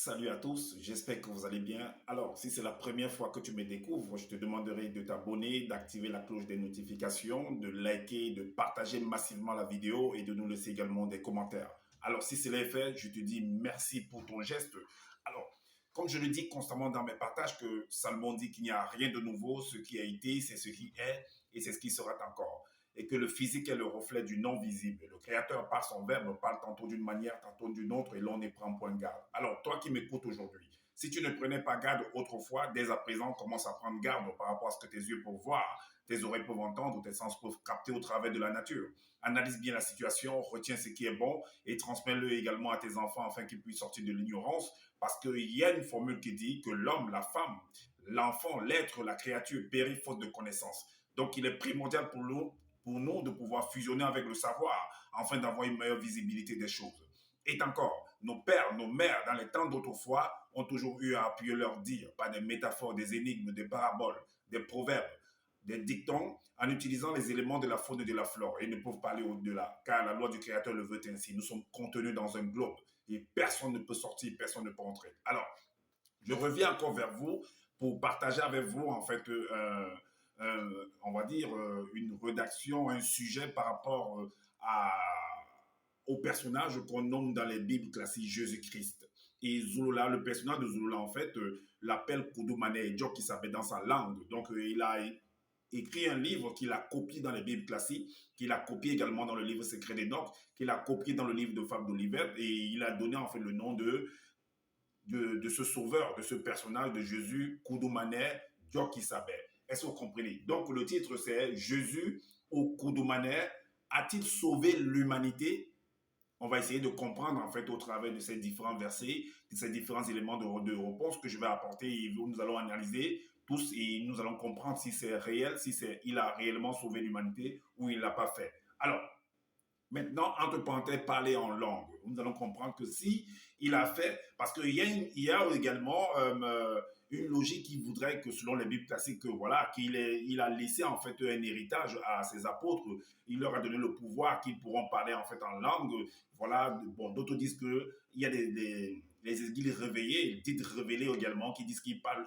Salut à tous, j'espère que vous allez bien. Alors, si c'est la première fois que tu me découvres, je te demanderai de t'abonner, d'activer la cloche des notifications, de liker, de partager massivement la vidéo et de nous laisser également des commentaires. Alors, si cela est fait, je te dis merci pour ton geste. Alors, comme je le dis constamment dans mes partages, que Salomon dit qu'il n'y a rien de nouveau, ce qui a été, c'est ce qui est et c'est ce qui sera encore et que le physique est le reflet du non visible. Le Créateur, par son verbe, parle tantôt d'une manière, tantôt d'une autre, et l'on n'y prend point garde. Alors, toi qui m'écoutes aujourd'hui, si tu ne prenais pas garde autrefois, dès à présent, commence à prendre garde par rapport à ce que tes yeux peuvent voir, tes oreilles peuvent entendre, tes sens peuvent capter au travers de la nature. Analyse bien la situation, retiens ce qui est bon et transmets-le également à tes enfants afin qu'ils puissent sortir de l'ignorance, parce qu'il y a une formule qui dit que l'homme, la femme, l'enfant, l'être, la créature périt faute de connaissance. Donc, il est primordial pour nous de pouvoir fusionner avec le savoir afin d'avoir une meilleure visibilité des choses. Et encore, nos pères, nos mères, dans les temps d'autrefois, ont toujours eu à appuyer leur dire par des métaphores, des énigmes, des paraboles, des proverbes, des dictons, en utilisant les éléments de la faune et de la flore. Et ils ne peuvent pas aller au-delà, car la loi du Créateur le veut ainsi. Nous sommes contenus dans un globe et personne ne peut sortir, personne ne peut entrer. Alors, je reviens encore vers vous pour partager avec vous, en fait, on va dire, une rédaction, un sujet par rapport au personnage qu'on nomme dans les Bibles classiques Jésus-Christ. Et Zulula, le personnage de Zulula, en fait, l'appelle Kudumane Djo qui s'appelle dans sa langue. Donc, il a écrit un livre qu'il a copié dans les Bibles classiques, qu'il a copié également dans le livre Secret d'Enoch, qu'il a copié dans le livre de Fable d'Olivet, et il a donné en fait le nom de ce sauveur, de ce personnage de Jésus, Kudumane Djokisabe. Est-ce que vous comprenez? Donc le titre c'est Jésus au Kudumane a-t-il sauvé l'humanité? On va essayer de comprendre en fait au travers de ces différents versets, de ces différents éléments de réponse que je vais apporter et nous allons analyser tous et nous allons comprendre si c'est réel, si c'est il a réellement sauvé l'humanité ou il ne l'a pas fait. Alors, maintenant, entre parenthèses, parler en langue. Nous allons comprendre que si il a fait, parce qu'il y a également une logique qui voudrait que, selon les Bibles classiques, que, voilà, il a laissé en fait un héritage à ses apôtres. Il leur a donné le pouvoir qu'ils pourront parler en fait en langue. Voilà. Bon, d'autres disent que il y a les églises réveillées, dites révélées également, qui disent ils parlent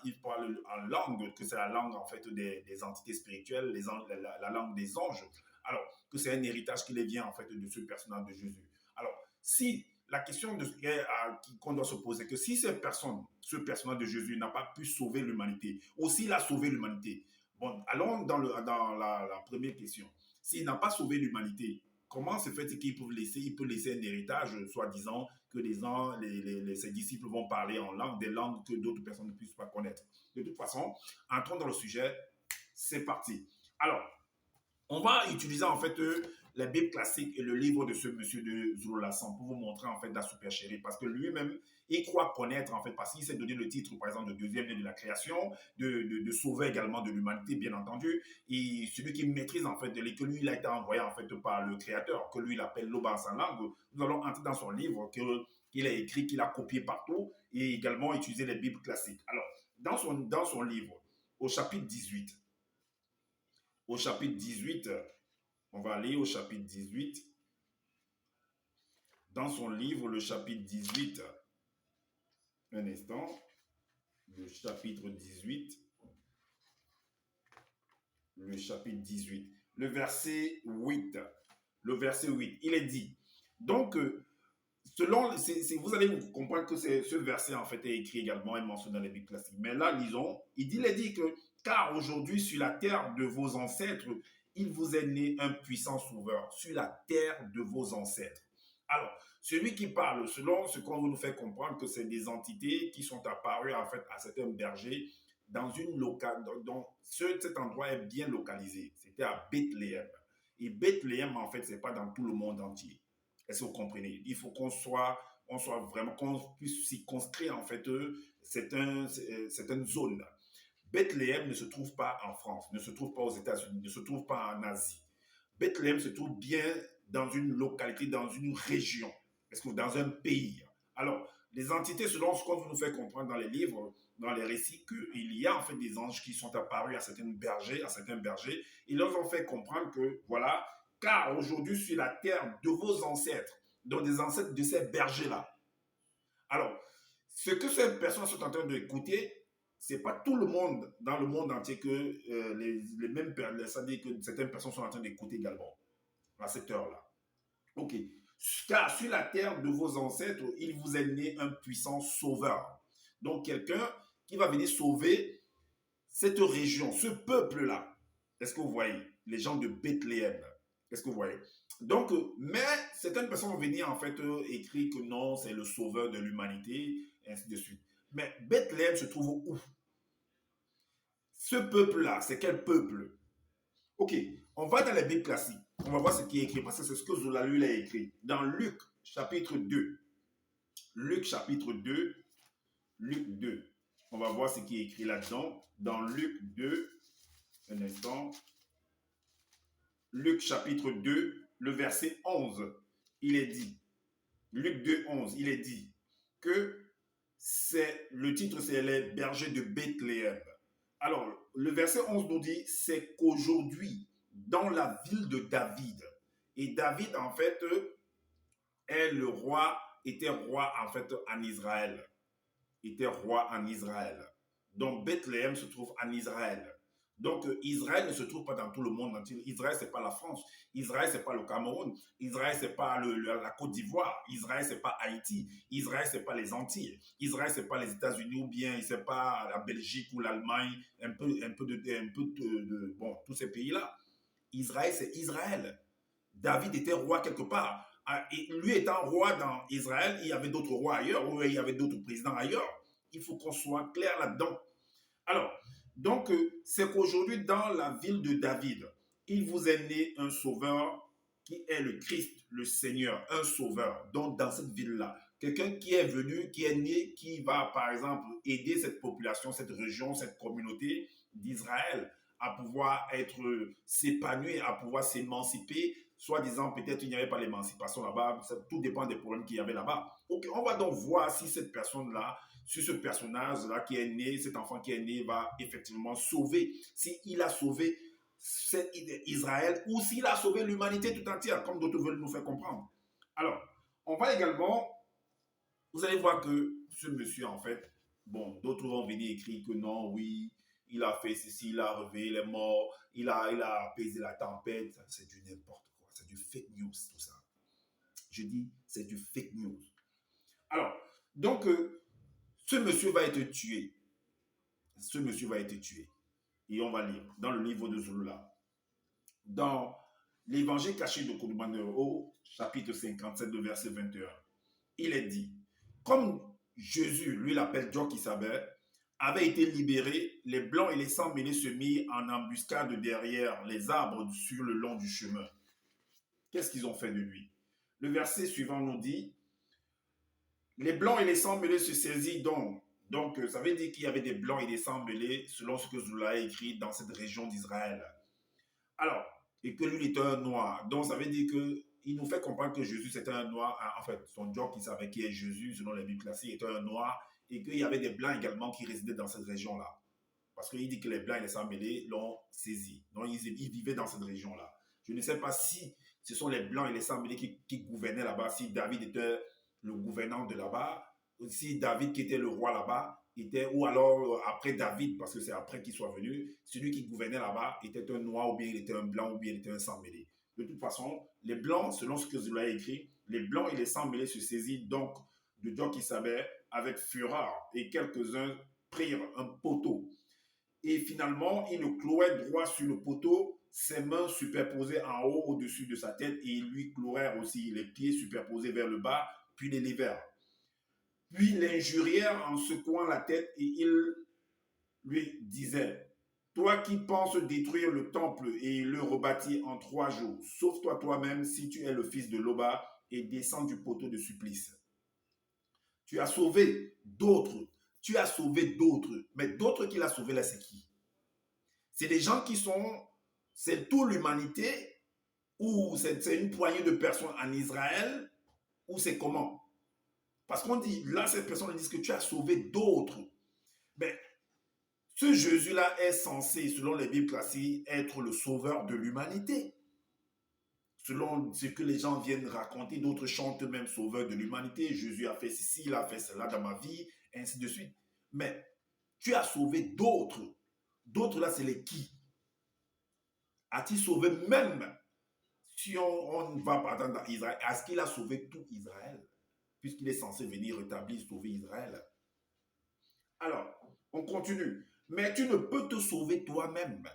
en langue, que c'est la langue en fait des entités spirituelles, la langue des anges. Alors, que c'est un héritage qui les vient en fait de ce personnage de Jésus. Alors, si la question qu'on doit se poser, que si cette personne, ce personnage de Jésus n'a pas pu sauver l'humanité, ou s'il a sauvé l'humanité, bon, allons dans la première question. S'il n'a pas sauvé l'humanité, comment se fait-il qu'il peut laisser un héritage, soi-disant, que ses disciples vont parler en langue, des langues que d'autres personnes ne puissent pas connaître. De toute façon, entrons dans le sujet, c'est parti. Alors, on va utiliser en fait la Bible classique et le livre de ce monsieur de Zorolassan pour vous montrer en fait la supercherie parce que lui-même il croit connaître en fait parce qu'il s'est donné le titre par exemple de deuxième de la création, de sauveur également de l'humanité bien entendu et celui qui maîtrise en fait que lui il a été envoyé en fait par le créateur que lui il appelle Loba en sa langue. Nous allons entrer dans son livre qu'il a écrit, qu'il a copié partout et également utiliser les Bibles classiques. Alors dans son livre au chapitre 18 au chapitre 18, on va aller au chapitre 18. Dans son livre, le chapitre 18, un instant, le chapitre 18, le verset 8, il est dit, donc, vous allez comprendre que ce verset en fait est écrit également et mentionné dans les Bibles classiques. Mais là, lisons, il est dit que car aujourd'hui sur la terre de vos ancêtres, il vous est né un puissant sauveur sur la terre de vos ancêtres. Alors, celui qui parle, selon ce qu'on nous fait comprendre, que c'est des entités qui sont apparues en fait à certains bergers dans une locale, dont cet endroit est bien localisé. C'était à Bethléem. Et Bethléem, en fait, c'est pas dans tout le monde entier. Est-ce que vous comprenez? Il faut on soit vraiment, qu'on puisse s'y conscrire en fait. C'est une zone. Bethléem ne se trouve pas en France, ne se trouve pas aux États-Unis, ne se trouve pas en Asie. Bethléem se trouve bien dans une localité, dans une région, est-ce que dans un pays. Alors, les entités, selon ce qu'on nous fait comprendre dans les livres, dans les récits, qu'il y a en fait des anges qui sont apparus à certains bergers, ils leur ont fait comprendre que, voilà, car aujourd'hui sur la terre de vos ancêtres, donc des ancêtres de ces bergers-là. Alors, Ce que ces personnes sont en train d'écouter, c'est pas tout le monde dans le monde entier que les mêmes personnes, c'est-à-dire que certaines personnes sont en train d'écouter également à cette heure-là. Ok. Car sur la terre de vos ancêtres, il vous est né un puissant sauveur. Donc quelqu'un qui va venir sauver cette région, ce peuple-là. Est-ce que vous voyez? Les gens de Bethléem. Est-ce que vous voyez? Donc, mais certaines personnes vont venir en fait écrire que non, c'est le sauveur de l'humanité, et ainsi de suite. Mais Bethléem se trouve où? Ce peuple-là, c'est quel peuple? Ok, on va dans la Bible classique. On va voir ce qui est écrit, parce que c'est ce que Zola lui a écrit. Dans Luc, chapitre 2. Luc, chapitre 2. Luc 2. On va voir ce qui est écrit là-dedans. Dans Luc 2, un instant. Luc, chapitre 2, le verset 11. Il est dit, Luc 2, 11, il est dit que le titre, c'est les bergers de Bethléem. Alors, le verset 11 nous dit, c'est qu'aujourd'hui, dans la ville de David, et David, en fait, est le roi, était roi, en fait, en Israël. Était roi en Israël. Donc, Bethléem se trouve en Israël. Donc, Israël ne se trouve pas dans tout le monde entier. Israël, ce n'est pas la France. Israël, ce n'est pas le Cameroun. Israël, ce n'est pas la Côte d'Ivoire. Israël, ce n'est pas Haïti. Israël, ce n'est pas les Antilles. Israël, ce n'est pas les États-Unis ou bien ce n'est pas la Belgique ou l'Allemagne, un peu de bon, tous ces pays-là. Israël, c'est Israël. David était roi quelque part. Et lui étant roi dans Israël, il y avait d'autres rois ailleurs, ou il y avait d'autres présidents ailleurs. Il faut qu'on soit clair là-dedans. Alors, donc, c'est qu'aujourd'hui, dans la ville de David, il vous est né un sauveur qui est le Christ, le Seigneur, un sauveur. Donc, dans cette ville-là, quelqu'un qui est venu, qui est né, qui va, par exemple, aider cette population, cette région, cette communauté d'Israël à pouvoir s'épanouir, à pouvoir s'émanciper. Soit disant, peut-être il n'y avait pas l'émancipation là-bas, tout dépend des problèmes qu'il y avait là-bas. Ok, on va donc voir si cette personne-là, sur ce personnage-là qui est né, cet enfant qui est né va effectivement sauver, s'il a sauvé Israël ou s'il a sauvé l'humanité tout entière, comme d'autres veulent nous faire comprendre. Alors, on va également, vous allez voir que ce monsieur, en fait, bon, d'autres vont venir écrire que non, oui, il a fait ceci, il a réveillé les morts, il a apaisé la tempête, c'est du n'importe quoi, c'est du fake news, tout ça. Je dis, c'est du fake news. Alors, donc, ce monsieur va être tué. Ce monsieur va être tué. Et on va lire dans le livre de Zulula. Dans l'évangile caché de Kodoumandero, chapitre 57, de verset 21, il est dit, comme Jésus, lui l'appelle Djokisabé, avait été libéré, les blancs et les sans mêlés se mirent en embuscade derrière les arbres sur le long du chemin. Qu'est-ce qu'ils ont fait de lui? Le verset suivant nous dit, les blancs et les sans mêlés se saisissent donc. Donc, ça veut dire qu'il y avait des blancs et des sans mêlés, selon ce que Zoula a écrit dans cette région d'Israël. Alors, et que lui était un noir. Donc, ça veut dire qu'il nous fait comprendre que Jésus c'était un noir. En fait, son Dieu qui savait qui est Jésus, selon les Bibles classiques, était un noir. Et qu'il y avait des blancs également qui résidaient dans cette région-là. Parce qu'il dit que les blancs et les sans mêlés l'ont saisi. Donc, ils vivaient dans cette région-là. Je ne sais pas si ce sont les blancs et les sans mêlés qui gouvernaient là-bas, si David était le gouvernant de là-bas, si David qui était le roi là-bas, ou alors après David, parce que c'est après qu'il soit venu, celui qui gouvernait là-bas était un noir, ou bien il était un blanc, ou bien il était un sans-mêlé. De toute façon, les blancs, selon ce que Zola a écrit, les blancs et les sans-mêlés se saisissent donc de Dieu qui savait avec fureur, et quelques-uns prirent un poteau. Et finalement, ils le clouaient droit sur le poteau, ses mains superposées en haut au-dessus de sa tête, et ils lui clouèrent aussi les pieds superposés vers le bas, puis les levèrent. Puis l'injurièrent en secouant la tête et ils lui disaient, toi qui penses détruire le temple et le rebâtir en 3 jours, sauve-toi toi-même si tu es le fils de Loba et descends du poteau de supplice. Tu as sauvé d'autres, mais d'autres qu'il a sauvés là, c'est qui? C'est des gens qui sont, c'est toute l'humanité ou c'est une poignée de personnes en Israël ou c'est comment? Parce qu'on dit, là, ces personnes disent que tu as sauvé d'autres. Mais ce Jésus-là est censé, selon les Bibles classiques, être le sauveur de l'humanité. Selon ce que les gens viennent raconter, d'autres chantent même sauveur de l'humanité. Jésus a fait ceci, il a fait cela dans ma vie, ainsi de suite. Mais tu as sauvé d'autres. D'autres là, c'est les qui? A-t-il sauvé même si on va par exemple dans Israël, est-ce qu'il a sauvé tout Israël? Puisqu'il est censé venir rétablir, sauver Israël. Alors, on continue. Mais tu ne peux te sauver toi-même.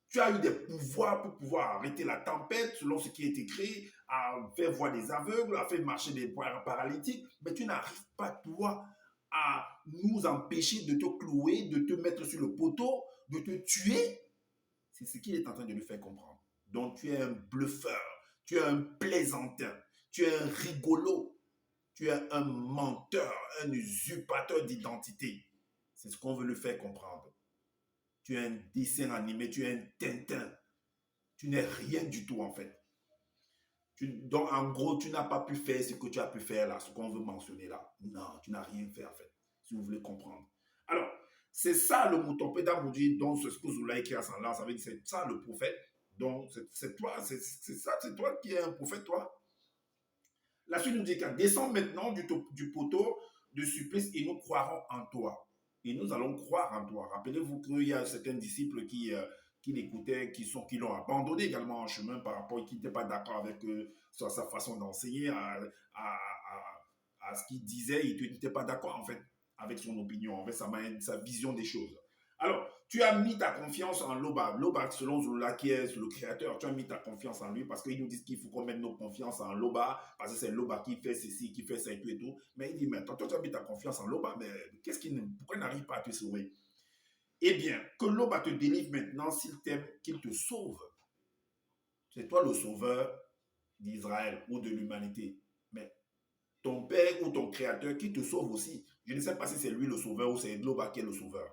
Tu as eu des pouvoirs pour pouvoir arrêter la tempête, selon ce qui est écrit, à faire voir des aveugles, à faire marcher des paralytiques, mais tu n'arrives pas, toi, à nous empêcher de te clouer, de te mettre sur le poteau, de te tuer. C'est ce qu'il est en train de lui faire comprendre. Donc tu es un bluffeur, tu es un plaisantin, tu es un rigolo, tu es un menteur, un usurpateur d'identité. C'est ce qu'on veut lui faire comprendre. Tu es un dessin animé, tu es un Tintin. Tu n'es rien du tout en fait. Donc en gros, tu n'as pas pu faire ce que tu as pu faire là, ce qu'on veut mentionner là. Non, tu n'as rien fait en fait, si vous voulez comprendre. Alors, c'est ça le mouton pédamoudi, donc c'est ce que Zoula écrit à là, ça veut dire c'est ça le prophète. Donc c'est toi, c'est ça, c'est toi qui es un prophète, toi. La suite nous dit qu'elle descend maintenant du poteau de supplice et nous croirons en toi. Et nous allons croire en toi. Rappelez-vous qu'il y a certains disciples qui l'écoutaient, qui l'ont abandonné également en chemin par rapport, qui n'étaient pas d'accord avec sa façon d'enseigner, à ce qu'il disait, et tu n'étais pas d'accord en fait avec son opinion, avec sa vision des choses. Alors, tu as mis ta confiance en Loba. Loba, selon Zola, qui est le créateur, tu as mis ta confiance en lui parce qu'ils nous disent qu'il faut qu'on mette nos confiances en Loba, parce que c'est Loba qui fait ceci, qui fait ça et tout et tout. Mais il dit, mais toi, tu as mis ta confiance en Loba, mais pourquoi il n'arrive pas à te sauver? Eh bien, que Loba te délivre maintenant s'il t'aime, qu'il te sauve. C'est toi le sauveur d'Israël ou de l'humanité. Mais ton père ou ton créateur qui te sauve aussi. Je ne sais pas si c'est lui le sauveur ou c'est Loba qui est le sauveur.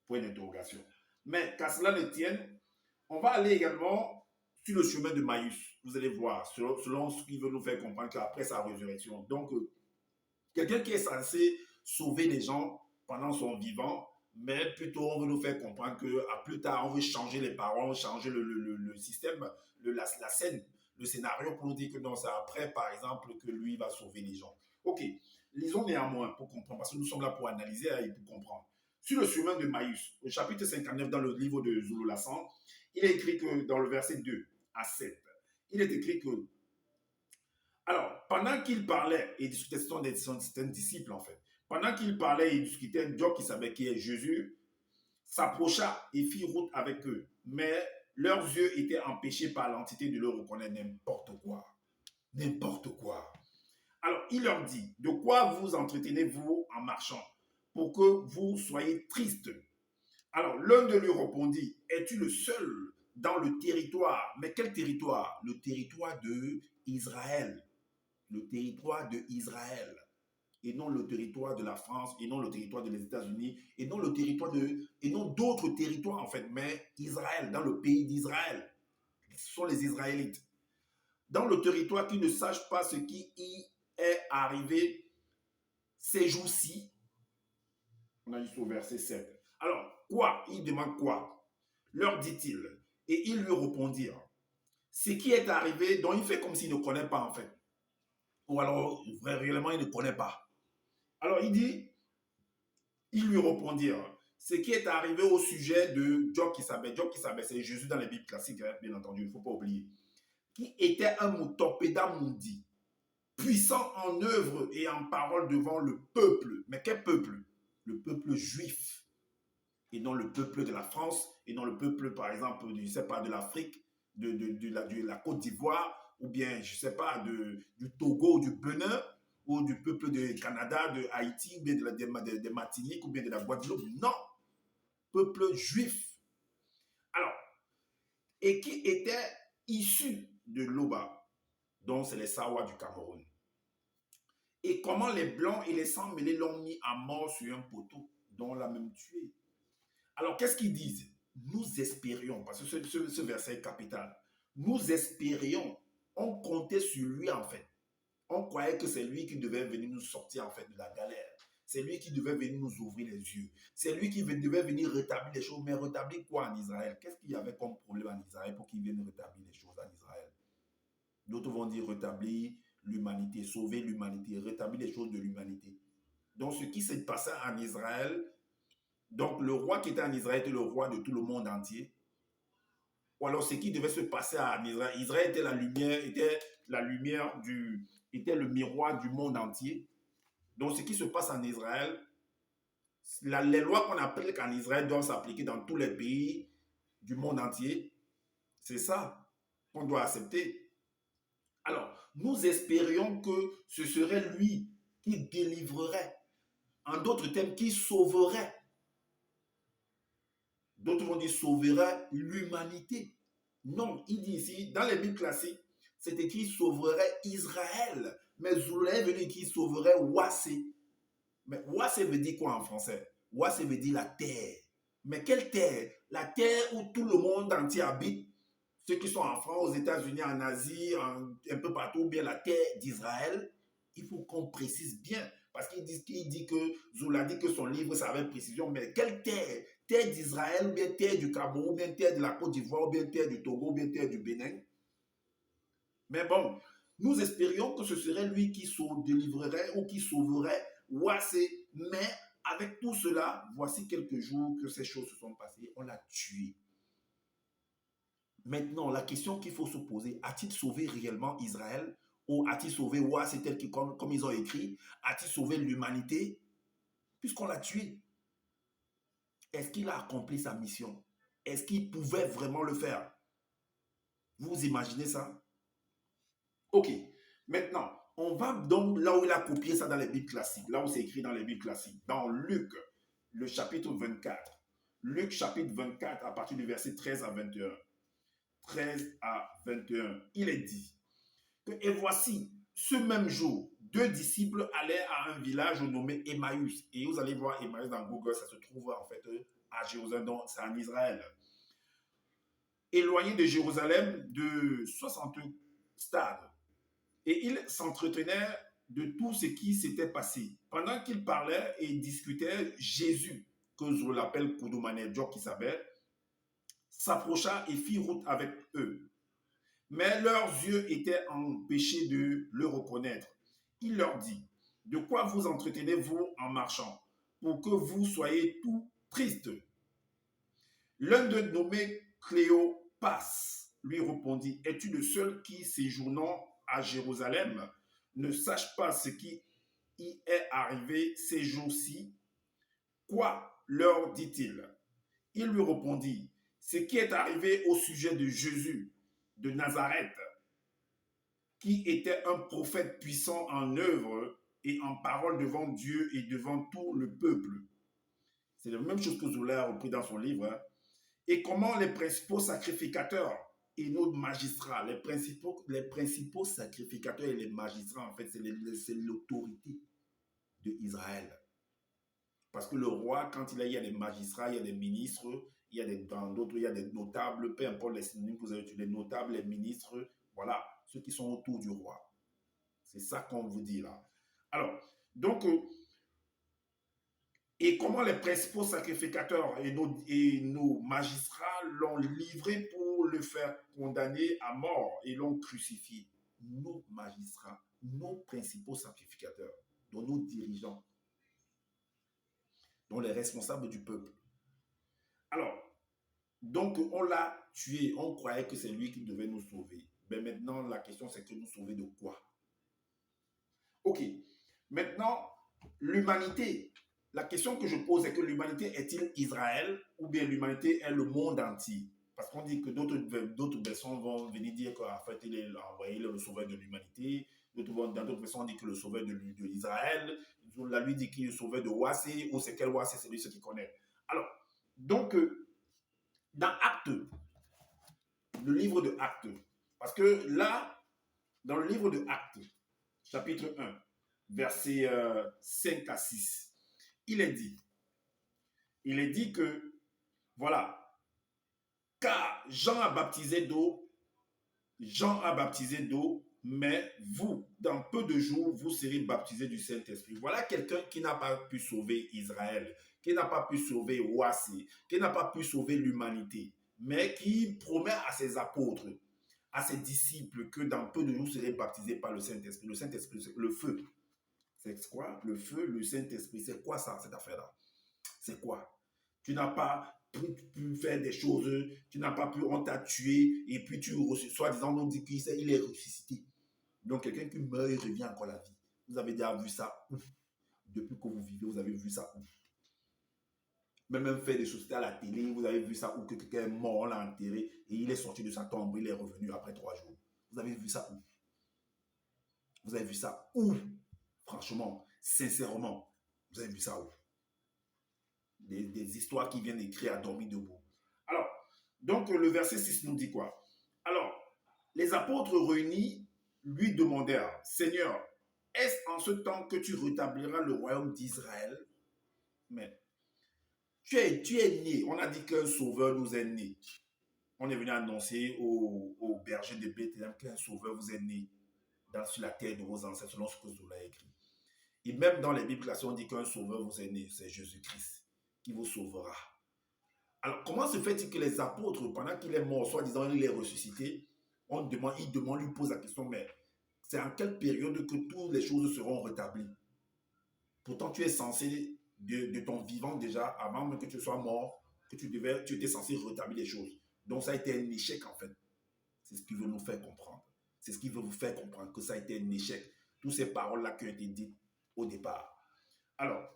Point d'interrogation. Mais qu'à cela ne tienne, on va aller également sur le chemin de Maïus. Vous allez voir, selon ce qu'il veut nous faire comprendre qu'après sa résurrection. Donc, quelqu'un qui est censé sauver les gens pendant son vivant, mais plutôt on veut nous faire comprendre qu'à plus tard, on veut changer les paroles, changer le système, la scène, le scénario pour nous dire que non, c'est après, par exemple, que lui va sauver les gens. Ok, lisons néanmoins pour comprendre, parce que nous sommes là pour analyser et pour comprendre. Sur le chemin de Maïus, au chapitre 59 dans le livre de Zulu Lassan, il est écrit que dans le verset 2 à 7, il est écrit que alors, pendant qu'il parlait et discutait, c'était un disciple en fait. Pendant qu'il parlait et discutait, Dieu qui savait qui est Jésus s'approcha et fit route avec eux. Mais leurs yeux étaient empêchés par l'entité de le reconnaître n'importe quoi. N'importe quoi. Alors, il leur dit, de quoi vous entretenez-vous en marchant pour que vous soyez tristes? Alors, l'un de lui répondit, es-tu le seul dans le territoire? Mais quel territoire? Le territoire de Israël. Le territoire de Israël, et non le territoire de la France, et non le territoire des États-Unis, et non le territoire et non d'autres territoires en fait, mais Israël, dans le pays d'Israël. Ce sont les Israélites. Dans le territoire qui ne sache pas ce qui y est arrivé ces jours-ci. On a juste au verset 7. Alors, quoi? Il demande quoi? Leur dit-il. Et ils lui répondirent. Ce qui est arrivé, dont il fait comme s'il ne connaît pas en fait. Ou alors, réellement, il ne connaît pas. Alors, il dit, ils lui répondirent, ce qui est arrivé au sujet de Job qui s'appelle, c'est Jésus dans les Bibles classiques, hein, bien entendu, il ne faut pas oublier, qui était un mutopéda mundi, puissant en œuvre et en parole devant le peuple. Mais quel peuple? Le peuple juif, et non le peuple de la France, et non le peuple, par exemple, je ne sais pas, de l'Afrique, de la Côte d'Ivoire, ou bien, je ne sais pas, du Togo, du Benin, ou du peuple du Canada, de Haïti, ou bien de Martinique, ou bien de la Guadeloupe. Non, peuple juif. Alors, et qui était issu de l'Oba, dont c'est les Sawa du Cameroun. Et comment les Blancs et les sangs mêlés l'ont mis à mort sur un poteau, dont on l'a même tué. Alors, qu'est-ce qu'ils disent? Nous espérions, parce que ce verset est capital, nous espérions, on comptait sur lui en fait. On croyait que c'est lui qui devait venir nous sortir en fait de la galère. C'est lui qui devait venir nous ouvrir les yeux. C'est lui qui devait venir rétablir les choses. Mais rétablir quoi en Israël? Qu'est-ce qu'il y avait comme problème en Israël pour qu'il vienne rétablir les choses en Israël? D'autres vont dire rétablir l'humanité, sauver l'humanité, rétablir les choses de l'humanité. Donc, ce qui s'est passé en Israël, donc le roi qui était en Israël était le roi de tout le monde entier. Ou alors, ce qui devait se passer en Israël, Israël était la lumière était le miroir du monde entier. Donc, ce qui se passe en Israël, les lois qu'on applique en Israël doivent s'appliquer dans tous les pays du monde entier. C'est ça qu'on doit accepter. Alors, nous espérions que ce serait lui qui délivrerait, en d'autres termes, qui sauverait. D'autres vont dire sauverait l'humanité. Non, il dit ici, dans les Bibles classiques, c'est écrit sauverait Israël. Mais Zoulay veut dire qu'il sauverait Wassé. Mais Wassé veut dire quoi en français? Wassé veut dire la terre. Mais quelle terre? La terre où tout le monde entier habite. Ceux qui sont en France, aux États-Unis, en Asie, un peu partout, ou bien la terre d'Israël. Il faut qu'on précise bien. Parce qu'il dit que Zoula dit que son livre, ça avait précision. Mais quelle terre? Terre d'Israël, ou bien terre du Cameroun, ou bien terre de la Côte d'Ivoire, ou bien terre du Togo, ou bien terre du Bénin. Mais bon, nous espérions que ce serait lui qui délivrerait ou qui sauverait Wassé. Mais avec tout cela, voici quelques jours que ces choses se sont passées. On l'a tué. Maintenant, la question qu'il faut se poser, a-t-il sauvé réellement Israël? Ou a-t-il sauvé Wassé tel que, comme ils ont écrit? A-t-il sauvé l'humanité? Puisqu'on l'a tué. Est-ce qu'il a accompli sa mission? Est-ce qu'il pouvait vraiment le faire? Vous imaginez ça? Ok. Maintenant, on va donc là où il a copié ça dans les Bibles classiques, là où c'est écrit dans les Bibles classiques, dans Luc, le chapitre 24. Luc, chapitre 24, à partir du verset 13 à 21. 13 à 21, il est dit que, et voici, ce même jour, deux disciples allaient à un village nommé Emmaüs. Et vous allez voir Emmaüs dans Google, ça se trouve en fait à Jérusalem, donc c'est en Israël. Éloigné de Jérusalem de 60 stades. Et ils s'entretenaient de tout ce qui s'était passé. Pendant qu'ils parlaient et discutaient, Jésus, que je l'appelle Koudoumane Djok qui s'appelle, s'approcha et fit route avec eux. Mais leurs yeux étaient empêchés de le reconnaître. Il leur dit, de quoi vous entretenez-vous en marchant, pour que vous soyez tout tristes? L'un d'eux, nommé Cléopas, lui répondit, es-tu le seul qui, séjournant à Jérusalem, ne sache pas ce qui y est arrivé ces jours-ci? Quoi, leur dit-il? Il lui répondit, ce qui est arrivé au sujet de Jésus de Nazareth, qui était un prophète puissant en œuvre et en parole devant Dieu et devant tout le peuple. C'est la même chose que Zola a repris dans son livre. Hein. Et comment les principaux sacrificateurs et nos magistrats, les principaux sacrificateurs et les magistrats, en fait, c'est l'autorité d'Israël. Parce que le roi, quand il y a des magistrats, il y a des ministres, il y a dans d'autres, il y a des notables, peu importe les synonymes que vous avez utilisés, les notables, les ministres, voilà, ceux qui sont autour du roi. C'est ça qu'on vous dit là. Alors, donc, et comment les principaux sacrificateurs et nos magistrats l'ont livré pour le faire condamner à mort et l'ont crucifié. Nos magistrats, nos principaux sacrificateurs, dont nos dirigeants, dont les responsables du peuple. Alors, donc on l'a tué, on croyait que c'est lui qui devait nous sauver. Mais maintenant, la question c'est que nous sauver de quoi? Ok, maintenant, l'humanité. La question que je pose est que l'humanité est-il Israël ou bien l'humanité est le monde entier? Parce qu'on dit que d'autres versions vont venir dire qu'en fait, il est envoyé le sauveur de l'humanité. Dans d'autres versions, on dit que le sauveur de l'Israël. La lui dit qu'il est le sauveur de Wassé, ou c'est quel Wassé, c'est lui ce qui connaît. Alors, donc, dans Actes, le livre de Actes, parce que là, dans le livre de Actes, chapitre 1, versets 5 à 6, il est dit que, voilà, car Jean a baptisé d'eau, mais vous, dans peu de jours, vous serez baptisés du Saint-Esprit. Voilà quelqu'un qui n'a pas pu sauver Israël, qui n'a pas pu sauver Ouassi, qui n'a pas pu sauver l'humanité, mais qui promet à ses apôtres, à ses disciples, que dans peu de jours, vous serez baptisés par le Saint-Esprit. Le Saint-Esprit, c'est le feu. C'est quoi? Le feu, le Saint-Esprit, c'est quoi ça, cette affaire-là? C'est quoi? Tu n'as pas pu faire des choses, tu n'as pas pu, on t'a tué, et puis tu, soi-disant, on dit qu'il est ressuscité. Donc, quelqu'un qui meurt, il revient encore à la vie. Vous avez déjà vu ça où? Depuis que vous vivez, vous avez vu ça où? Même faire des choses à la télé, vous avez vu ça où que quelqu'un est mort, on l'a enterré, et il est sorti de sa tombe, il est revenu après 3 jours. Vous avez vu ça où? Vous avez vu ça où? Franchement, sincèrement, vous avez vu ça où? Des histoires qui viennent écrire à dormir debout. Alors, donc le verset 6 nous dit quoi? Alors, les apôtres réunis lui demandèrent, Seigneur, est-ce en ce temps que tu rétabliras le royaume d'Israël? Mais tu es né, on a dit qu'un sauveur nous est né. On est venu annoncer aux bergers de Bethléem qu'un sauveur vous est né sur la terre de vos ancêtres, selon ce que vous avez écrit. Et même dans les Bibles, on dit qu'un sauveur vous est né, c'est Jésus-Christ qui vous sauvera. Alors, comment se fait-il que les apôtres, pendant qu'il est mort, soi-disant il est ressuscité, il lui pose la question, mais c'est en quelle période que toutes les choses seront rétablies? Pourtant, tu es censé, de ton vivant déjà, avant même que tu sois mort, que tu étais censé rétablir les choses. Donc, ça a été un échec, en fait. C'est ce qu'il veut nous faire comprendre. C'est ce qu'il veut vous faire comprendre, que ça a été un échec. Toutes ces paroles-là qui ont été dites au départ. Alors,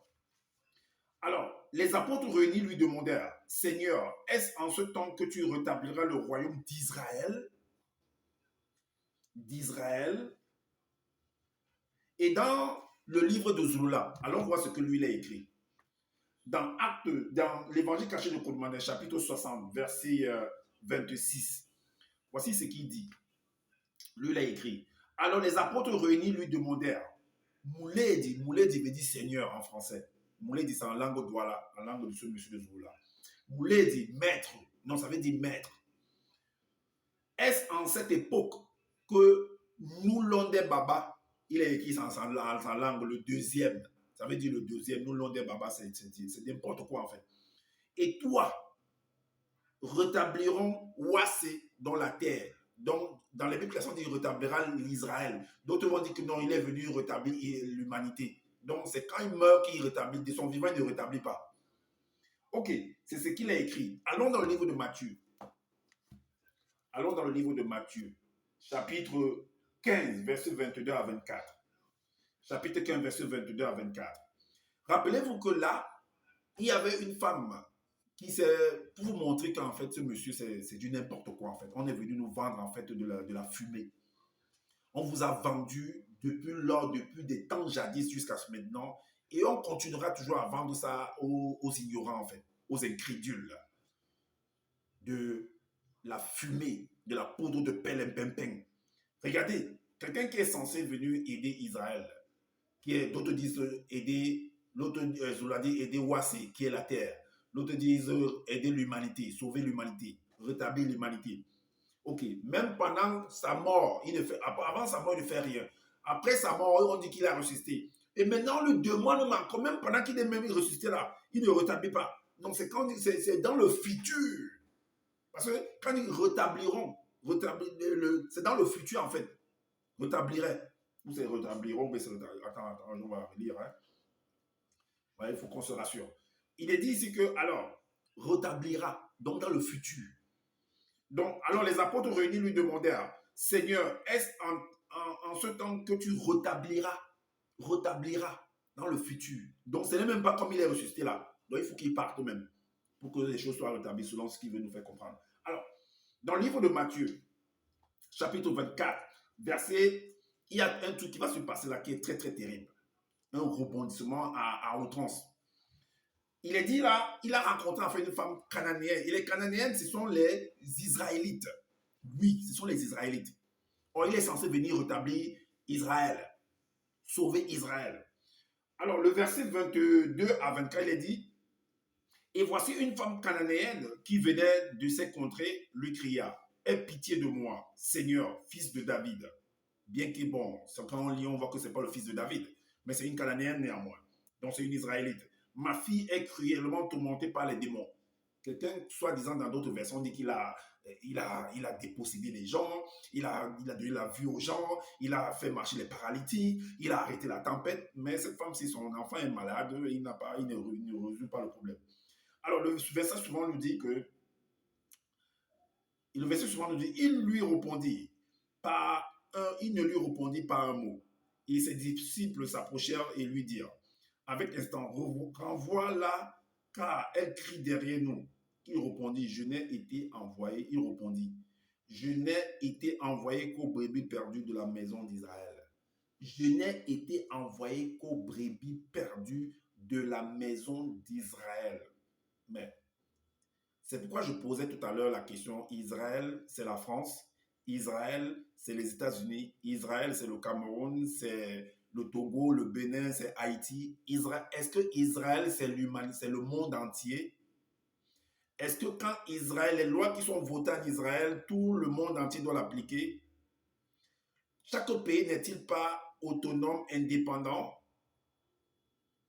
les apôtres réunis lui demandèrent, Seigneur, est-ce en ce temps que tu rétabliras le royaume d'Israël? Et dans le livre de Zulula, allons voir ce que lui il a écrit. Dans l'évangile caché de Courmandin, chapitre 60, verset 26, voici ce qu'il dit. Lui il a écrit. Alors les apôtres réunis lui demandèrent, Mouledi veut dire Seigneur en français. Mouledi c'est en langue douala, en langue de ce monsieur de Zulula. Mouledi, maître, non ça veut dire maître. Est-ce en cette époque que nous l'on des Baba, il est écrit en langue, le deuxième, ça veut dire le deuxième, nous l'on des Baba, c'est n'importe quoi en fait. Et toi, rétabliront Wassé dans la terre. Donc, dans les Bibles, on dit rétablira l'Israël. D'autres vont dire que non, il est venu rétablir l'humanité. Donc, c'est quand il meurt qu'il rétablit. De son vivant, il ne rétablit pas. Ok, c'est ce qu'il a écrit. Allons dans le livre de Matthieu. Allons dans le livre de Matthieu, chapitre 15, verset 22 à 24. Chapitre 15, verset 22 à 24. Rappelez-vous que là, il y avait une femme qui s'est, pour vous montrer qu'en fait, ce monsieur, c'est du n'importe quoi, en fait. On est venu nous vendre, en fait, de la fumée. On vous a vendu depuis des temps jadis jusqu'à ce maintenant, et on continuera toujours à vendre ça aux ignorants, en fait, aux incrédules. De la fumée, de la poudre de pelle. Regardez, quelqu'un qui est censé venir aider Israël, d'autres disent aider, l'autre dit aider Wassé, qui est la terre. L'autre disent aider l'humanité, sauver l'humanité, rétablir l'humanité. Ok, même pendant sa mort, avant sa mort, il ne fait rien. Après sa mort, on dit qu'il a ressuscité. Et maintenant, on lui demande encore, même pendant qu'il est même ressuscité là, il ne rétablit pas. Donc c'est dans le futur. Parce que quand ils rétabliront, c'est dans le futur en fait, rétablirait. Ou c'est rétabliront, mais c'est attends, on va relire. Hein. Ouais, il faut qu'on se rassure. Il est dit ici que, alors, rétablira, donc dans le futur. Donc, alors les apôtres réunis lui demandèrent, Seigneur, est-ce en ce temps que tu rétabliras dans le futur? Donc, ce n'est même pas comme il est ressuscité là. Donc, il faut qu'il parte même pour que les choses soient rétablies selon ce qu'il veut nous faire comprendre. Alors, dans le livre de Matthieu, chapitre 24, verset, il y a un truc qui va se passer là qui est très très terrible. Un rebondissement à outrance. Il est dit là, il a rencontré en fait une femme cananéenne. Et les Cananéennes, ce sont les Israélites. Oui, ce sont les Israélites. Or, il est censé venir rétablir Israël, sauver Israël. Alors, le verset 22 à 24, il est dit, et voici une femme cananéenne qui venait de ces contrées, lui cria, aie pitié de moi, Seigneur, fils de David. Bien que, bon, quand on lit, on voit que ce n'est pas le fils de David, mais c'est une cananéenne néanmoins. Donc, c'est une Israélite. Ma fille est cruellement tourmentée par les démons. Quelqu'un, soi-disant dans d'autres versions, dit qu'il a dépossédé les gens, il a donné la vue aux gens, il a fait marcher les paralytiques, il a arrêté la tempête. Mais cette femme, si son enfant est malade, il ne résout pas le problème. Alors, le verset suivant nous dit que, le verset suivant nous dit, il ne lui répondit pas un mot. Et ses disciples s'approchèrent et lui dirent, avec instant, renvoie-la, car elle crie derrière nous. Il répondit, je n'ai été envoyé. Il répondit, je n'ai été envoyé qu'aux brebis perdues de la maison d'Israël. Je n'ai été envoyé qu'aux brebis perdues de la maison d'Israël. Mais c'est pourquoi je posais tout à l'heure la question, Israël, c'est la France, Israël, c'est les États-Unis, Israël, c'est le Cameroun, c'est le Togo, le Bénin, c'est Haïti. Est-ce que Israël, c'est l'humanité, c'est le monde entier? Est-ce que quand Israël, les lois qui sont votées en Israël, tout le monde entier doit l'appliquer? Chaque pays n'est-il pas autonome, indépendant?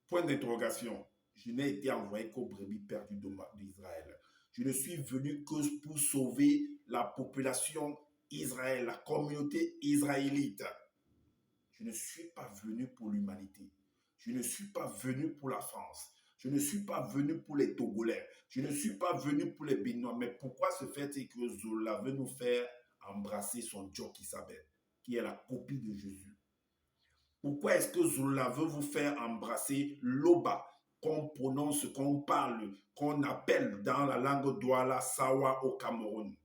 Point d'interrogation. Je n'ai été envoyé qu'aux brebis perdues d'Israël. Je ne suis venu que pour sauver la population Israël, la communauté israélite. Je ne suis pas venu pour l'humanité. Je ne suis pas venu pour la France. Je ne suis pas venu pour les Togolais. Je ne suis pas venu pour les Béninois. Mais pourquoi se fait-il que Zola veut nous faire embrasser son Joki Sabet, qui est la copie de Jésus? Pourquoi est-ce que Zola veut vous faire embrasser Loba, qu'on prononce, qu'on parle, qu'on appelle dans la langue Douala Sawa au Cameroun?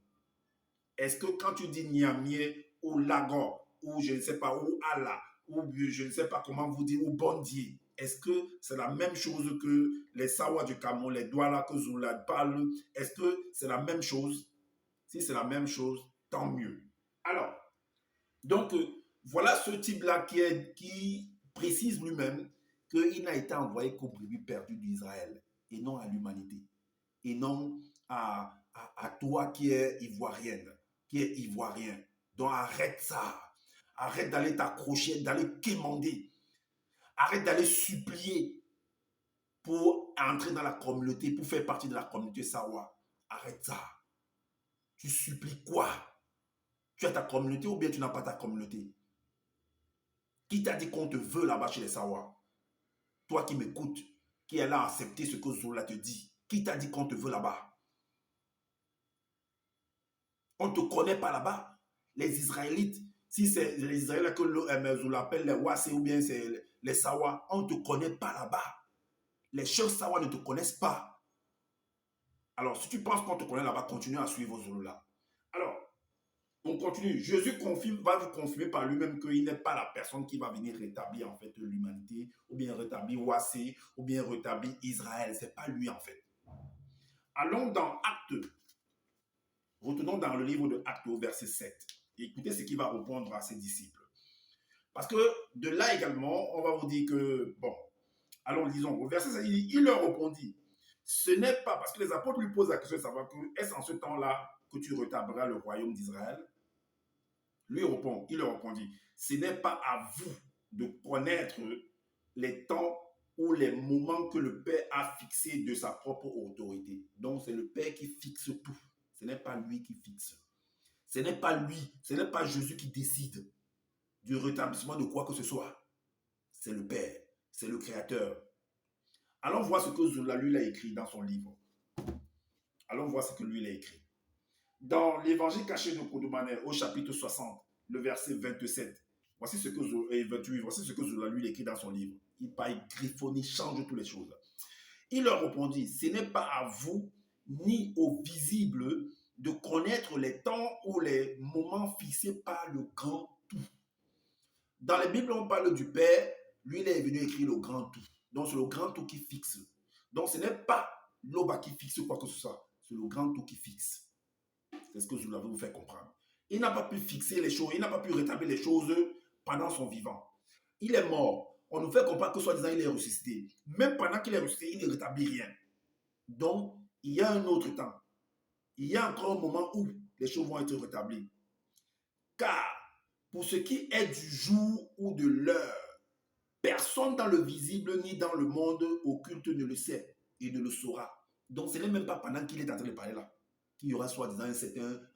Est-ce que quand tu dis Niamie ou Lagor, ou je ne sais pas, ou Allah, ou je ne sais pas comment vous dire, ou Bondi, est-ce que c'est la même chose que les Sawa du Cameroun, les Douala que Zola parle? Est-ce que c'est la même chose? Si c'est la même chose, tant mieux. Alors, donc, voilà ce type-là qui précise lui-même qu'il n'a été envoyé qu'aux brebis perdues d'Israël et non à l'humanité. Et non à toi qui es ivoirienne, qui est ivoirien. Donc arrête ça. Arrête d'aller t'accrocher, d'aller quémander. Arrête d'aller supplier pour entrer dans la communauté, pour faire partie de la communauté Sawa. Arrête ça. Tu supplies quoi? Tu as ta communauté ou bien tu n'as pas ta communauté? Qui t'a dit qu'on te veut là-bas chez les Sawa? Toi qui m'écoutes, qui est là à accepter ce que Zola te dit. Qui t'a dit qu'on te veut là-bas? On ne te connaît pas là-bas. Les Israélites, si c'est les Israélites que Zola appelle les Wassé ou bien c'est les Sawa, on ne te connaît pas là-bas. Les chefs Sawa ne te connaissent pas. Alors, si tu penses qu'on te connaît là-bas, continue à suivre Zola. Alors, on continue. Jésus va vous confirmer par lui-même qu'il n'est pas la personne qui va venir rétablir en fait l'humanité, ou bien rétablir Wassé, ou bien rétablir Israël. Ce n'est pas lui en fait. Allons dans Actes. Retournons dans le livre de Actes au verset 7. Écoutez ce qu'il va répondre à ses disciples. Parce que de là également, on va vous dire que, bon, allons lisons. Au verset 7, il leur répondit, ce n'est pas, parce que les apôtres lui posent la question de savoir que, est-ce en ce temps-là que tu rétabliras le royaume d'Israël? Il leur répondit, ce n'est pas à vous de connaître les temps ou les moments que le Père a fixés de sa propre autorité. Donc c'est le Père qui fixe tout. Ce n'est pas lui qui fixe. Ce n'est pas lui, ce n'est pas Jésus qui décide du rétablissement de quoi que ce soit. C'est le Père, c'est le Créateur. Allons voir ce que Zola lui a écrit dans son livre. Allons voir ce que lui a écrit. Dans l'évangile caché de Kodoumaner, au chapitre 60, le verset 27, voici ce que Zola lui écrit dans son livre. Il parle griffonne, il change toutes les choses. Il leur répondit, ce n'est pas à vous ni aux visibles de connaître les temps ou les moments fixés par le grand tout. Dans les Bibles, on parle du Père, lui il est venu écrire le grand tout. Donc c'est le grand tout qui fixe. Donc ce n'est pas l'Oba qui fixe quoi que ce soit, c'est le grand tout qui fixe. C'est ce que je voulais vous faire comprendre. Il n'a pas pu fixer les choses, il n'a pas pu rétablir les choses pendant son vivant. Il est mort. On nous fait comprendre que soi-disant il est ressuscité. Même pendant qu'il est ressuscité, il ne rétablit rien. Donc, il y a un autre temps. Il y a encore un moment où les choses vont être rétablies. Car, pour ce qui est du jour ou de l'heure, personne dans le visible ni dans le monde occulte ne le sait et ne le saura. Donc, ce n'est même pas pendant qu'il est en train de parler là qu'il y aura soi-disant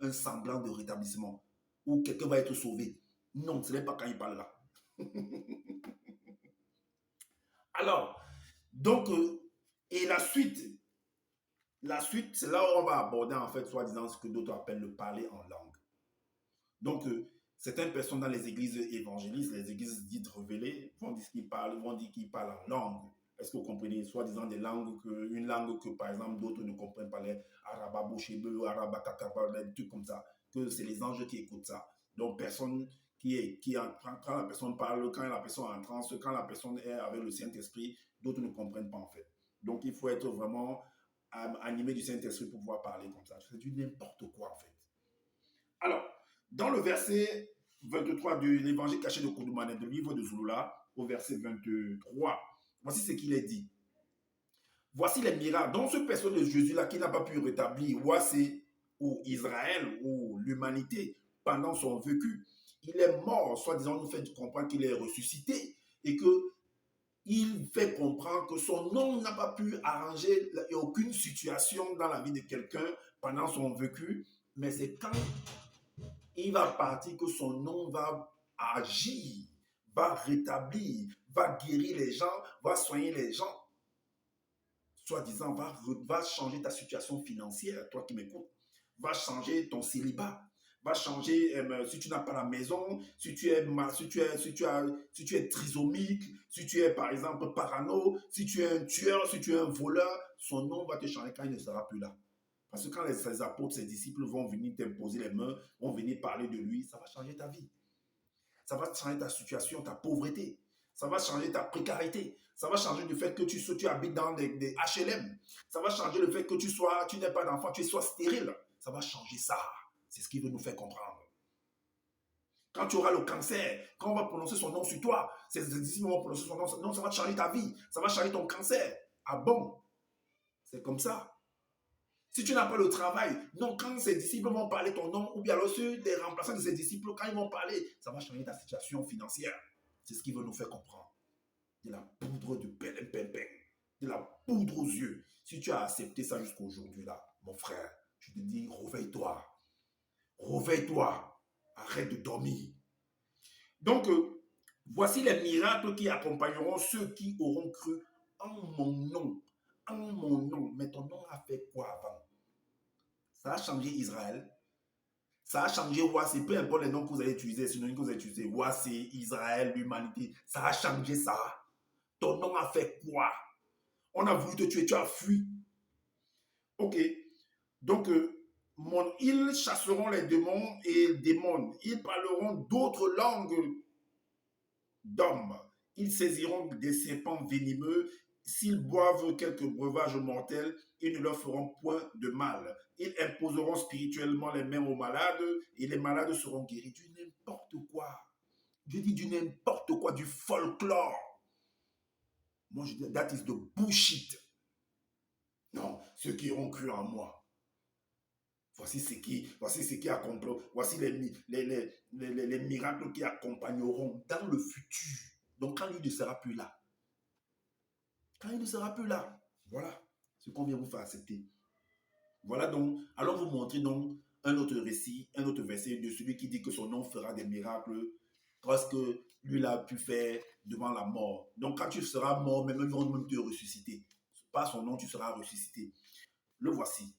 un semblant de rétablissement où quelqu'un va être sauvé. Non, ce n'est pas quand il parle là. Alors, donc, et la suite, c'est là où on va aborder en fait, soi-disant, ce que d'autres appellent le parler en langue. Donc, certaines personnes dans les églises évangélistes, les églises dites révélées, vont dire qu'ils parlent en langue. Est-ce que vous comprenez? Soi-disant une langue que, par exemple, d'autres ne comprennent pas, les arababouchébeu, arabakakaba, des trucs comme ça, que c'est les anges qui écoutent ça. Donc, personne quand la personne parle, quand la personne est en transe, quand la personne est avec le Saint-Esprit, d'autres ne comprennent pas en fait. Donc, il faut être vraiment animé du Saint-Esprit pour pouvoir parler comme ça. C'est du n'importe quoi en fait. Alors, dans le verset 23 de l'évangile caché de Koudoumane, du livre de Zulula, au verset 23, voici ce qu'il est dit. Voici les miracles. Donc, ce personne de Jésus-là qui n'a pas pu rétablir, voici, ou Israël, ou l'humanité, pendant son vécu, il est mort, soi-disant, nous fait comprendre qu'il est ressuscité et que il fait comprendre que son nom n'a pas pu arranger aucune situation dans la vie de quelqu'un pendant son vécu, mais c'est quand il va partir que son nom va agir, va rétablir, va guérir les gens, va soigner les gens, soi-disant, va changer ta situation financière, toi qui m'écoutes, va changer ton célibat, va changer si tu n'as pas la maison, si tu es trisomique, si tu es par exemple parano, si tu es un tueur, si tu es un voleur, son nom va te changer quand il ne sera plus là. Parce que quand ses apôtres, ses disciples vont venir t'imposer les mains, vont venir parler de lui, ça va changer ta vie. Ça va changer ta situation, ta pauvreté. Ça va changer ta précarité. Ça va changer le fait que tu habites dans des HLM. Ça va changer le fait que tu n'es pas d'enfant, tu sois stérile. Ça va changer ça. C'est ce qu'il veut nous faire comprendre. Quand tu auras le cancer, quand on va prononcer son nom sur toi, ces disciples vont prononcer son nom, non, ça va changer ta vie. Ça va changer ton cancer. Ah bon? C'est comme ça. Si tu n'as pas le travail, non, quand ces disciples vont parler ton nom, ou bien alors ceux des remplaçants de ces disciples, quand ils vont parler, ça va changer ta situation financière. C'est ce qu'il veut nous faire comprendre. De la poudre de pélem-pem-pem, de la poudre aux yeux. Si tu as accepté ça jusqu'à aujourd'hui, là, mon frère, je te dis, réveille-toi. Réveille-toi. Arrête de dormir. Donc, voici les miracles qui accompagneront ceux qui auront cru en mon nom. En mon nom. Mais ton nom a fait quoi avant? Ça a changé Israël. Ça a changé Wassé. Peu importe les noms que vous allez utiliser, les synonymes que vous allez utiliser. Wassé, Israël, l'humanité. Ça a changé ça. Ton nom a fait quoi? On a voulu te tuer, tu as fui. Ok. Donc, ils chasseront les démons et démons. Ils parleront d'autres langues d'hommes. Ils saisiront des serpents venimeux. S'ils boivent quelques breuvages mortels, ils ne leur feront point de mal. Ils imposeront spirituellement les mains aux malades et les malades seront guéris. Du n'importe quoi. Je dis du n'importe quoi, du folklore. Moi, je dis, that is the bullshit. Non, ceux qui ont cru en moi. Voici ce qui accomplit. Voici les miracles qui accompagneront dans le futur. Donc, quand lui ne sera plus là. Quand il ne sera plus là. Voilà ce qu'on vient vous faire accepter. Voilà donc, allons vous montrer donc un autre récit, un autre verset de celui qui dit que son nom fera des miracles parce que lui l'a pu faire devant la mort. Donc, quand tu seras mort, même ils vont même te ressusciter. Par son nom, tu seras ressuscité. Le voici.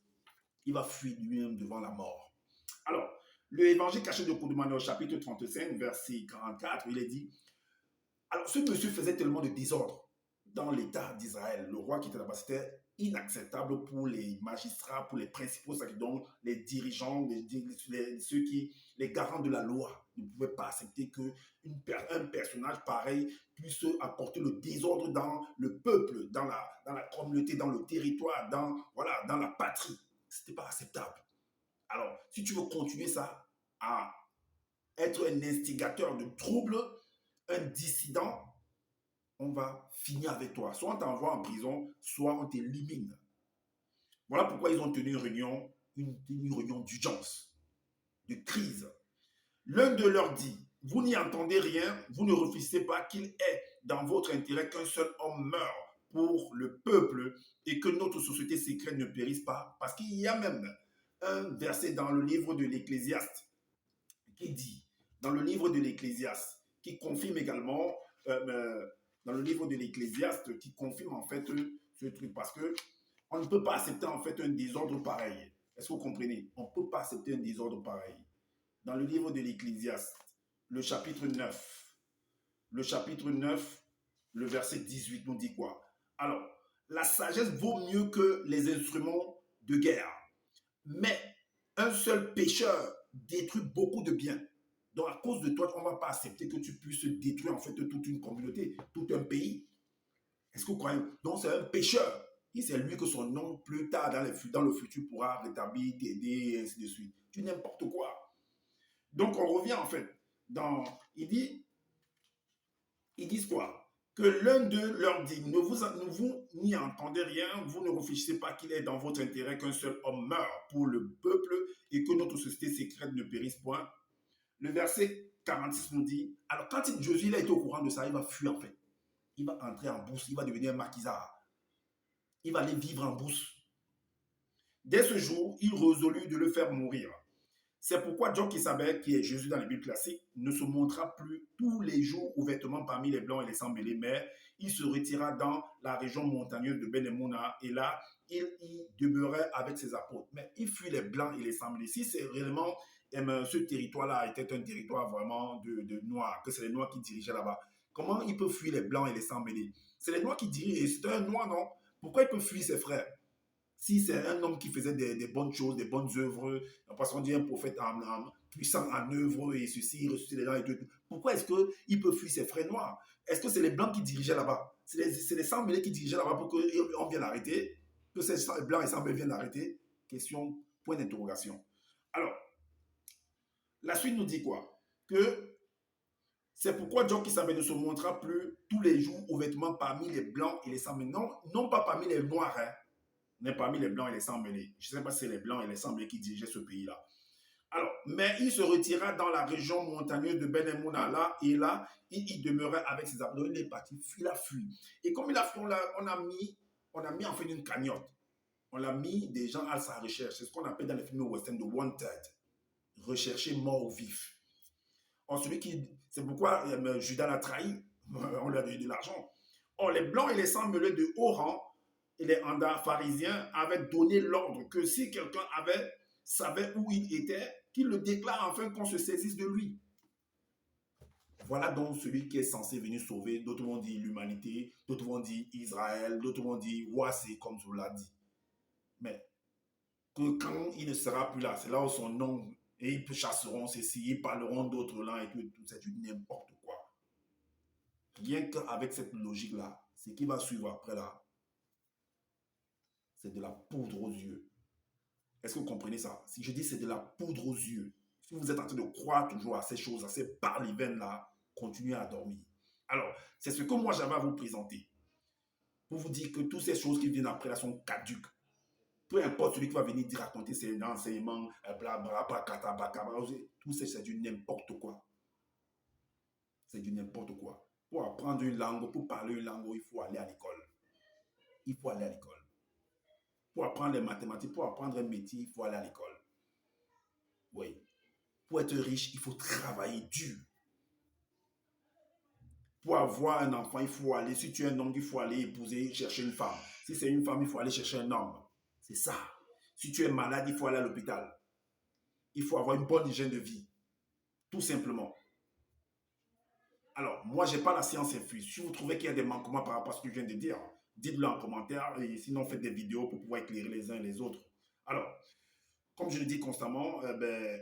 Il va fuir lui-même devant la mort. Alors, l'évangile caché de Koudoumane au chapitre 35, verset 44, il est dit, alors ce monsieur faisait tellement de désordre dans l'état d'Israël. Le roi qui était là-bas, c'était inacceptable pour les magistrats, pour les principaux sacerdotes, les dirigeants, les garants de la loi. Ils ne pouvaient pas accepter qu'un personnage pareil puisse apporter le désordre dans le peuple, dans la communauté, dans le territoire, dans la patrie. Ce n'était pas acceptable. Alors, si tu veux continuer ça, à être un instigateur de troubles, un dissident, on va finir avec toi. Soit on t'envoie en prison, soit on t'élimine. Voilà pourquoi ils ont tenu une réunion d'urgence, de crise. L'un d'eux leur dit, vous n'y entendez rien, vous ne refusez pas qu'il est dans votre intérêt qu'un seul homme meure pour le peuple et que notre société secrète ne périsse pas. Parce qu'il y a même un verset dans le livre de l'Ecclésiaste qui dit, dans le livre de l'Ecclésiaste, qui confirme également, dans le livre de l'Ecclésiaste, qui confirme en fait ce truc. Parce que on ne peut pas accepter en fait un désordre pareil. Est-ce que vous comprenez? On ne peut pas accepter un désordre pareil. Dans le livre de l'Ecclésiaste, le chapitre 9, le verset 18 nous dit quoi? Alors, la sagesse vaut mieux que les instruments de guerre. Mais un seul pécheur détruit beaucoup de biens. Donc, à cause de toi, on ne va pas accepter que tu puisses détruire en fait toute une communauté, tout un pays. Est-ce que vous croyez? Donc, c'est un pécheur. Et c'est lui que son nom, plus tard dans le futur, pourra rétablir, t'aider, et ainsi de suite. Tu n'importe quoi. Donc, on revient en fait. Ils disent quoi? Que l'un d'eux leur dit, ne vous n'y entendez rien, vous ne réfléchissez pas qu'il est dans votre intérêt qu'un seul homme meure pour le peuple et que notre société secrète ne périsse point. Le verset 46 nous dit, alors quand Josué a été au courant de ça, il va fuir en fait. Il va entrer en bourse, il va devenir un maquisard. Il va aller vivre en bourse. Dès ce jour, il résolut de le faire mourir. C'est pourquoi Job-Kisabel, qui est Jésus dans les Bibles classiques, ne se montra plus tous les jours ouvertement parmi les blancs et les sans-mêlés, mais il se retira dans la région montagneuse de Ben-Emouna et là, il y demeurait avec ses apôtres. Mais il fuit les blancs et les sans-mêlés. Si c'est réellement, ce territoire-là était un territoire vraiment de noirs, que c'est les noirs qui dirigeaient là-bas, comment il peut fuir les blancs et les sans-mêlés? C'est les noirs qui dirigent, et c'est un noir, non? Pourquoi il peut fuir ses frères? Si c'est un homme qui faisait des bonnes choses, des bonnes œuvres, parce qu'on dit un prophète puissant en œuvre et ceci, il ressuscite les gens et tout, pourquoi est-ce qu'il peut fuir ses frères noirs? Est-ce que c'est les blancs qui dirigeaient là-bas? C'est les sans-mêlés qui dirigeaient là-bas pour qu'on vienne l'arrêter? Que ces blancs et sans-mêlés viennent l'arrêter? Question, point d'interrogation. Alors, la suite nous dit quoi? Que c'est pourquoi Job-Kisabel ne se montra plus tous les jours ouvertement parmi les blancs et les sans-mêlés. Non pas parmi les noirs, hein, mais parmi les blancs et les sans-mêlés. Je ne sais pas si c'est les blancs et les sans-mêlés qui dirigeaient ce pays-là. Alors, mais il se retira dans la région montagneuse de Ben-Emouna, là, et là, il y demeurait avec ses abdos. Il est parti, il a fui. Et comme il a fui, on a mis en fait une cagnotte. On a mis des gens à sa recherche. C'est ce qu'on appelle dans les films western de wanted. Recherché mort ou vif. C'est pourquoi Judas l'a trahi. On lui a donné de l'argent. Or, les blancs et les sans-mêlés de haut rang et les pharisiens avaient donné l'ordre que si quelqu'un savait où il était, qu'il le déclare afin qu'on se saisisse de lui. Voilà donc celui qui est censé venir sauver. D'autres vont dire l'humanité, d'autres vont dire Israël, d'autres vont dire c'est comme je l'ai dit. Mais que quand il ne sera plus là, c'est là où son nom, et ils chasseront ceci, ils parleront d'autres langues et tout, c'est du n'importe quoi. Rien qu'avec cette logique-là, ce qui va suivre après là, c'est de la poudre aux yeux. Est-ce que vous comprenez ça? Si je dis c'est de la poudre aux yeux, si vous êtes en train de croire toujours à ces choses, à ces parlivaines-là, continuez à dormir. Alors, c'est ce que moi j'avais à vous présenter. Pour vous dire que toutes ces choses qui viennent après là sont caduques. Peu importe celui qui va venir dire raconter ses enseignements, tout ça c'est du n'importe quoi. C'est du n'importe quoi. Pour apprendre une langue, pour parler une langue, il faut aller à l'école. Il faut aller à l'école. Pour apprendre les mathématiques, pour apprendre un métier, il faut aller à l'école. Oui. Pour être riche, il faut travailler dur. Pour avoir un enfant, il faut aller, si tu es un homme, il faut aller épouser, chercher une femme. Si c'est une femme, il faut aller chercher un homme. C'est ça. Si tu es malade, il faut aller à l'hôpital. Il faut avoir une bonne hygiène de vie. Tout simplement. Alors, moi, je n'ai pas la science infuse. Si vous trouvez qu'il y a des manquements par rapport à ce que je viens de dire, dites-le en commentaire et sinon faites des vidéos pour pouvoir éclairer les uns et les autres. Alors, comme je le dis constamment,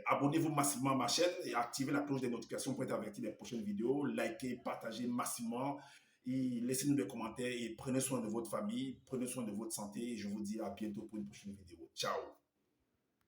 abonnez-vous massivement à ma chaîne et activez la cloche des notifications pour être averti des prochaines vidéos. Likez, partagez massivement et laissez-nous des commentaires et prenez soin de votre famille, prenez soin de votre santé et je vous dis à bientôt pour une prochaine vidéo. Ciao!